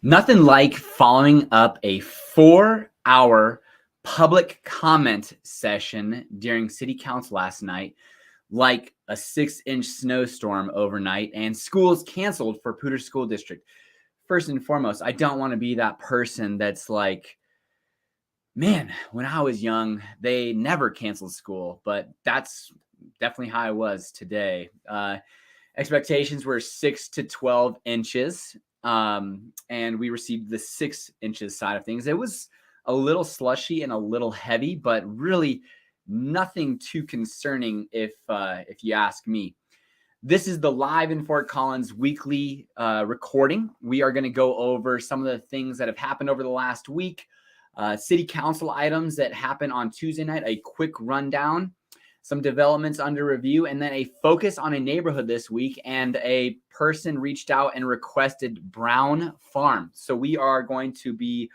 Nothing like following up a 4-hour public comment session during city council last night, like a 6-inch snowstorm overnight, and schools canceled for Poudre School District. First and foremost, I don't want to be that person that's like, man, when I was young, they never canceled school, but that's definitely how I was today. Expectations were 6 to 12 inches, and we received the 6 inches side of things. It was a little slushy and a little heavy, but really nothing too concerning if you ask me. This is the Live in Fort Collins weekly recording. We are going to go over some of the things that have happened over the last week, city council items that happened on Tuesday night, a quick rundown, some developments under review, and then a focus on a neighborhood this week. And a person reached out and requested Brown Farm. So we are going to be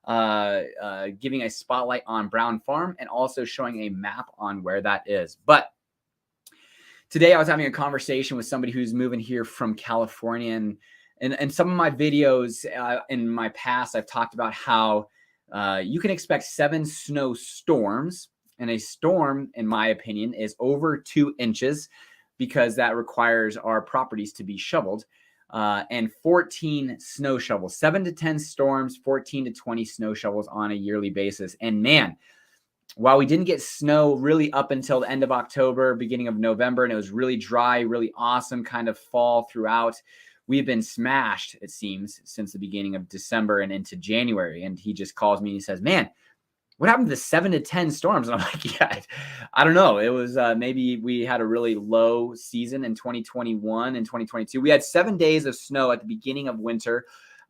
giving a spotlight on Brown Farm and also showing a map on where that is. But today I was having a conversation with somebody who's moving here from California, and some of my videos in my past, I've talked about how you can expect 7 snowstorms. And a storm, in my opinion, is over 2 inches because that requires our properties to be shoveled. And 14 snow shovels, 7 to 10 storms, 14 to 20 snow shovels on a yearly basis. And man, while we didn't get snow really up until the end of October, beginning of November, and it was really dry, really awesome kind of fall throughout, we've been smashed, it seems, since the beginning of December and into January. And he just calls me and he says, man, what happened to the 7 to 10 storms? And I'm like, yeah, I don't know. It was maybe we had a really low season in 2021 and 2022. We had 7 days of snow at the beginning of winter,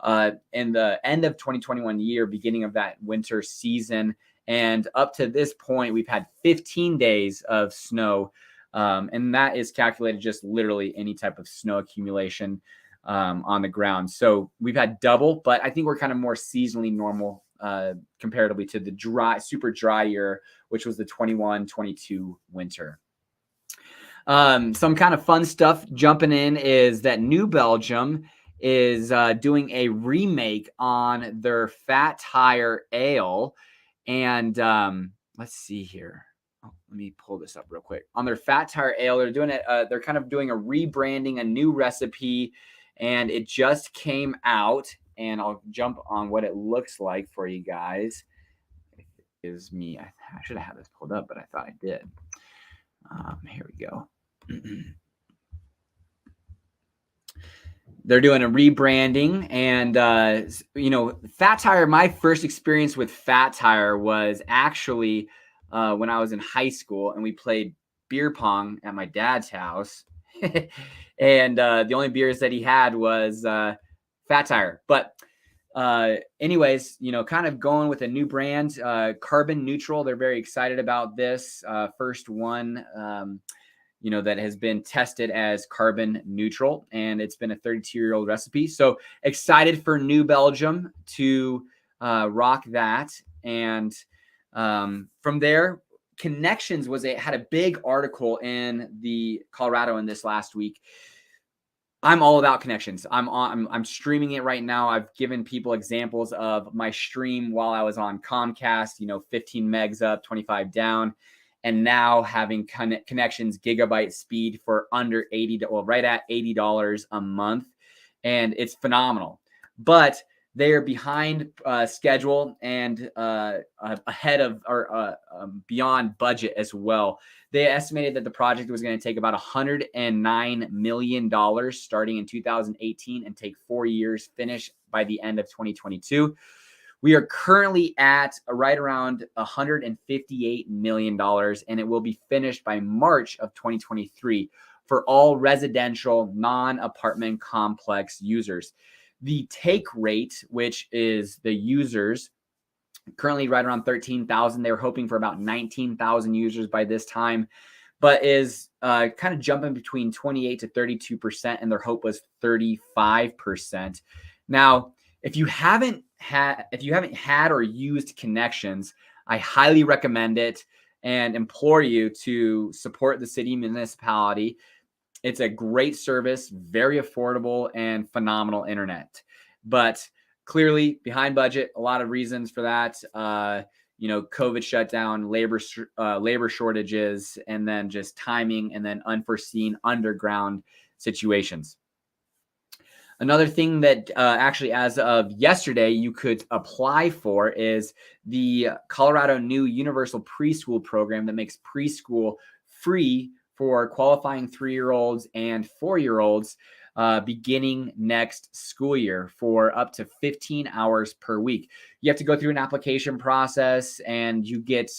in the end of 2021 year, beginning of that winter season. And up to this point, we've had 15 days of snow. And that is calculated just literally any type of snow accumulation on the ground. So we've had double, but I think we're kind of more seasonally normal comparatively to the super dry year, which was the 21-22 winter. Some kind of fun stuff jumping in is that New Belgium is doing a remake on their Fat Tire Ale. And let's see here. Oh, let me pull this up real quick. On their Fat Tire Ale, they're doing it. They're kind of doing a rebranding, a new recipe, and it just came out. And I'll jump on what it looks like for you guys. It is me. I should have had this pulled up, but I thought I did. Here we go. They're doing a rebranding, and Fat Tire. My first experience with Fat Tire was actually when I was in high school, and we played beer pong at my dad's house. And the only beers that he had was Fat Tire. But anyways, kind of going with a new brand, carbon neutral. They're very excited about this first one, that has been tested as carbon neutral, and it's been a 32-year-old recipe. So excited for New Belgium to rock that. And from there, Connections had a big article in the Colorado in this last week. I'm all about Connections. I'm streaming it right now. I've given people examples of my stream while I was on Comcast, 15 megs up, 25 down, and now having Connections gigabyte speed for under right at $80 a month. And it's phenomenal. But they are behind schedule and ahead of or beyond budget as well. They estimated that the project was going to take about $109 million starting in 2018 and take 4 years, finish by the end of 2022. We are currently at right around $158 million, and it will be finished by March of 2023 for all residential non-apartment complex users. The take rate, which is the users, currently right around 13,000. They were hoping for about 19,000 users by this time, but is kind of jumping between 28 to 32%, and their hope was 35%. Now, if you haven't had or used Connections, I highly recommend it and implore you to support the city municipality. It's a great service, very affordable, and phenomenal internet. But clearly behind budget. A lot of reasons for that. COVID shutdown, labor shortages, and then just timing, and then unforeseen underground situations. Another thing that actually, as of yesterday, you could apply for is the Colorado new universal preschool program that makes preschool free for qualifying 3-year-olds and 4-year-olds beginning next school year for up to 15 hours per week. You have to go through an application process, and you get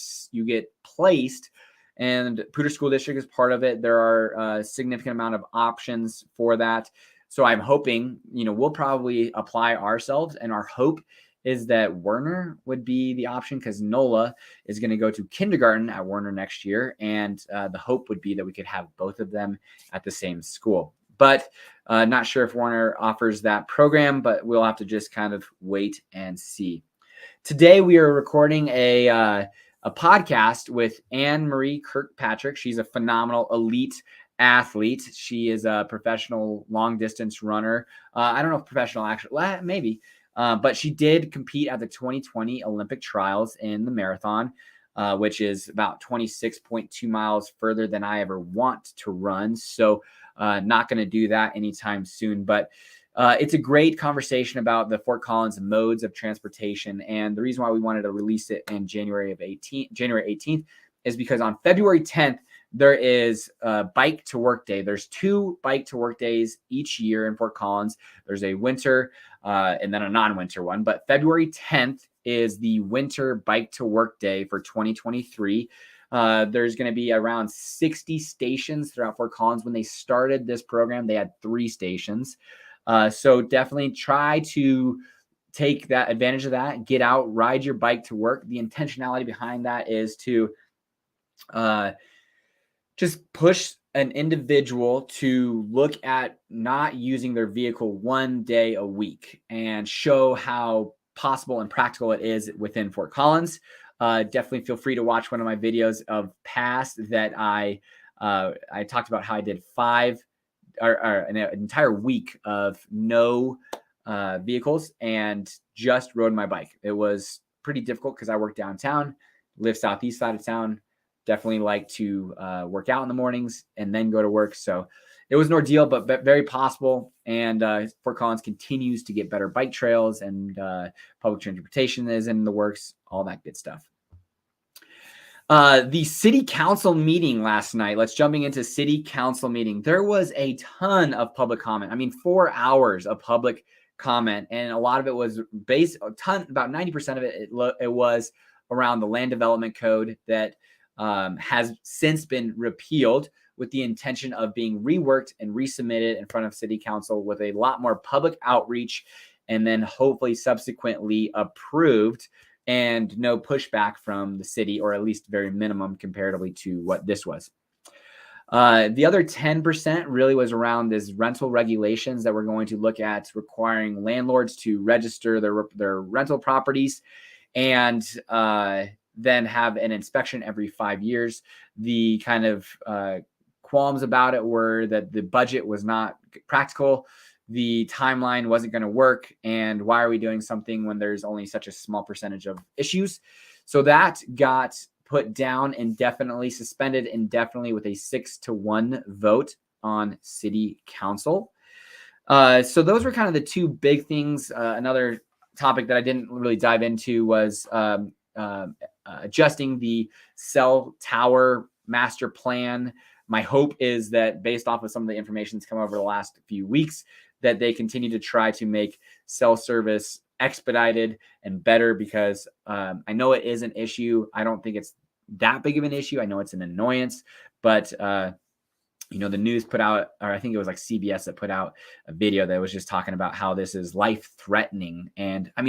placed. And Poudre School District is part of it. There are a significant amount of options for that. So I'm hoping, we'll probably apply ourselves, and our hope is that Werner would be the option, because Nola is going to go to kindergarten at Werner next year. And the hope would be that we could have both of them at the same school. But not sure if Werner offers that program, but we'll have to just kind of wait and see. Today, we are recording a podcast with Anne-Marie Kirkpatrick. She's a phenomenal elite athlete. She is a professional long distance runner. I don't know if professional, actually, maybe, but she did compete at the 2020 Olympic trials in the marathon, which is about 26.2 miles further than I ever want to run. So not going to do that anytime soon, but it's a great conversation about the Fort Collins modes of transportation. And the reason why we wanted to release it in January 18th is because on February 10th, there is a Bike to Work Day. There's 2 Bike to Work Days each year in Fort Collins. There's a winter and then a non-winter one. But February 10th is the winter Bike to Work Day for 2023. There's going to be around 60 stations throughout Fort Collins. When they started this program, they had 3 stations. So definitely try to take that advantage of that. Get out, ride your bike to work. The intentionality behind that is to just push an individual to look at not using their vehicle one day a week, and show how possible and practical it is within Fort Collins. Definitely feel free to watch one of my videos of past that I talked about how I did 5 or an entire week of no vehicles and just rode my bike. It was pretty difficult because I work downtown, live southeast side of town. Definitely like to work out in the mornings and then go to work. So it was an ordeal, but very possible. And Fort Collins continues to get better bike trails, and public transportation is in the works, all that good stuff. The city council meeting last night. Let's jumping into city council meeting. There was a ton of public comment. 4 hours of public comment, and a lot of it was about 90% of it was around the land development code that has since been repealed, with the intention of being reworked and resubmitted in front of city council with a lot more public outreach, and then hopefully subsequently approved, and no pushback from the city, or at least very minimum comparatively to what this was. The other 10% really was around this rental regulations that we're going to look at, requiring landlords to register their rental properties, and then have an inspection every 5 years. The kind of qualms about it were that the budget was not practical, the timeline wasn't going to work, and why are we doing something when there's only such a small percentage of issues? So that got put down indefinitely, suspended indefinitely, with a 6-1 vote on city council. So those were kind of the 2 big things. Another topic that I didn't really dive into was adjusting the cell tower master plan. My hope is that, based off of some of the information that's come over the last few weeks, that they continue to try to make cell service expedited and better, because I know it is an issue. I don't think it's that big of an issue. I know it's an annoyance, but the news put out, or I think it was like CBS that put out a video that was just talking about how this is life-threatening. And I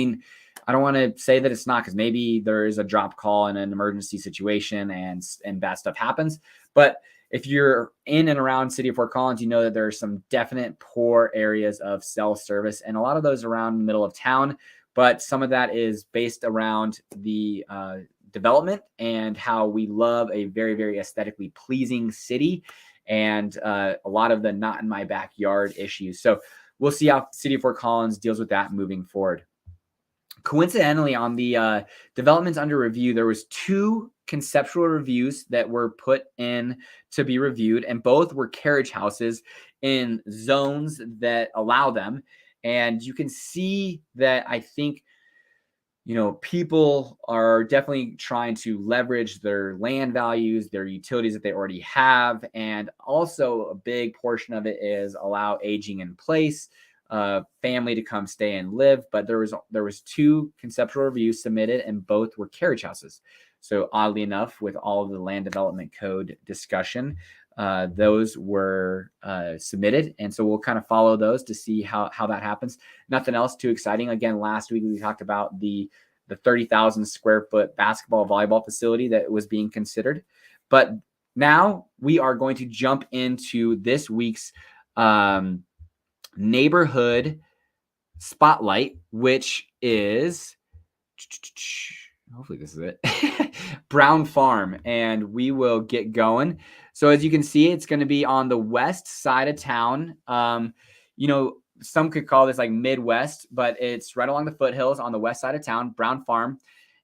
don't want to say that it's not, because maybe there is a drop call in an emergency situation and bad stuff happens. But if you're in and around city of Fort Collins, you know that there are some definite poor areas of cell service, and a lot of those around the middle of town. But some of that is based around the development and how we love a very, very aesthetically pleasing city, and a lot of the not in my backyard issues. So we'll see how city of Fort Collins deals with that moving forward. Coincidentally, on the developments under review, there was 2 conceptual reviews that were put in to be reviewed, and both were carriage houses in zones that allow them. And you can see that I think, people are definitely trying to leverage their land values, their utilities that they already have. And also a big portion of it is allow aging in place, family to come stay and live. But there was 2 conceptual reviews submitted, and both were carriage houses. So oddly enough, with all of the land development code discussion, those were submitted. And so we'll kind of follow those to see how that happens. Nothing else too exciting. Again, last week we talked about the 30,000 square foot basketball volleyball facility that was being considered. But now we are going to jump into this week's neighborhood spotlight, which is, hopefully this is it, Brown Farm. And we will get going. So as you can see, it's going to be on the west side of town. Some could call this like Midwest, but it's right along the foothills on the west side of town, Brown Farm.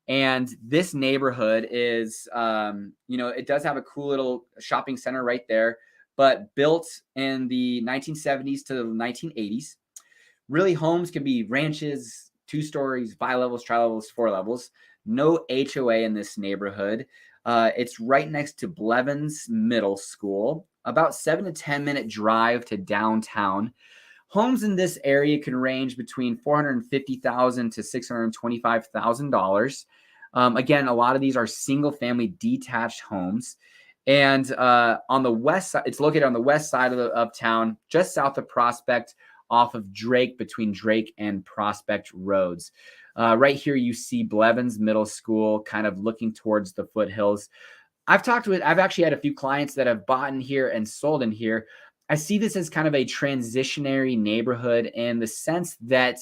And this neighborhood is, it does have a cool little shopping center right there, but built in the 1970s to the 1980s. Really, homes can be ranches, 2 stories, bi-levels, tri-levels, 4 levels. No HOA in this neighborhood. It's right next to Blevins Middle School, about 7 to 10 minute drive to downtown. Homes in this area can range between $450,000 to $625,000. Again, a lot of these are single-family detached homes. And on the west side, it's located on the west side of town, just south of Prospect, off of Drake, between Drake and Prospect Roads. Right here, you see Blevins Middle School, kind of looking towards the foothills. I've actually had a few clients that have bought in here and sold in here. I see this as kind of a transitionary neighborhood in the sense that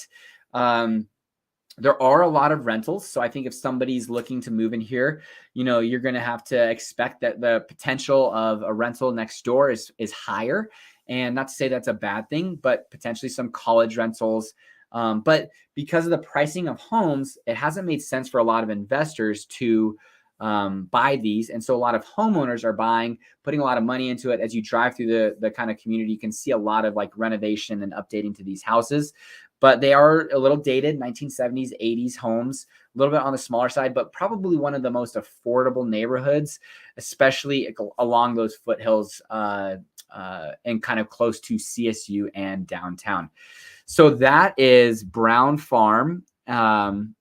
there are a lot of rentals. So I think if somebody's looking to move in here, you're going to have to expect that the potential of a rental next door is higher. And not to say that's a bad thing, but potentially some college rentals. But because of the pricing of homes, it hasn't made sense for a lot of investors to buy these. And so a lot of homeowners are putting a lot of money into it. As you drive through the kind of community, you can see a lot of like renovation and updating to these houses, but they are a little dated, 1970s, 80s homes, a little bit on the smaller side, but probably one of the most affordable neighborhoods, especially along those foothills and kind of close to CSU and downtown. So that is Brown Farm. And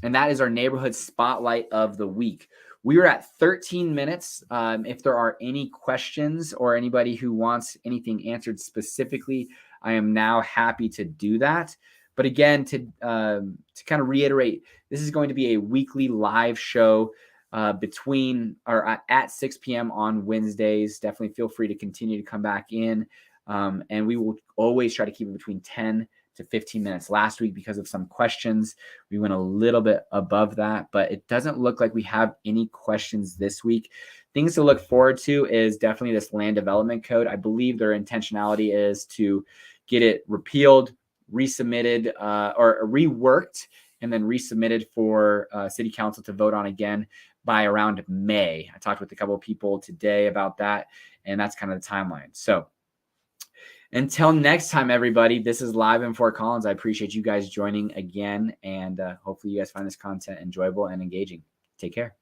that is our neighborhood spotlight of the week. We are at 13 minutes. If there are any questions or anybody who wants anything answered specifically, I am now happy to do that. But again, to kind of reiterate, this is going to be a weekly live show at 6 p.m. on Wednesdays. Definitely feel free to continue to come back in. And we will always try to keep it between 10 to 15 minutes. Last week, because of some questions, we went a little bit above that, but it doesn't look like we have any questions this week. Things to look forward to is definitely this land development code. I believe their intentionality is to get it repealed, resubmitted, or reworked, and then resubmitted for city council to vote on again by around May. I talked with a couple of people today about that, and that's kind of the timeline. So until next time, everybody, this is Live in Fort Collins. I appreciate you guys joining again, and hopefully you guys find this content enjoyable and engaging. Take care.